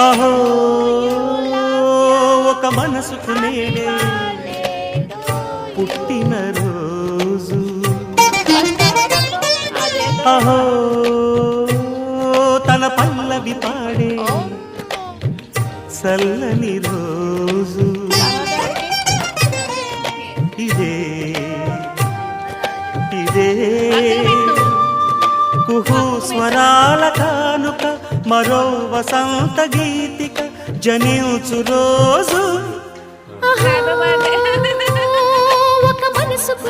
అహో ఒక మనసుకు నేడే పుట్టిన రోజు అహో తన పల్లవి పాడే చల్లని రోజు ఇదే ఇదే కుహు స్వరాల కానుక మరో వసంత గీతిక జనించు రోజు ఒక మనసుకు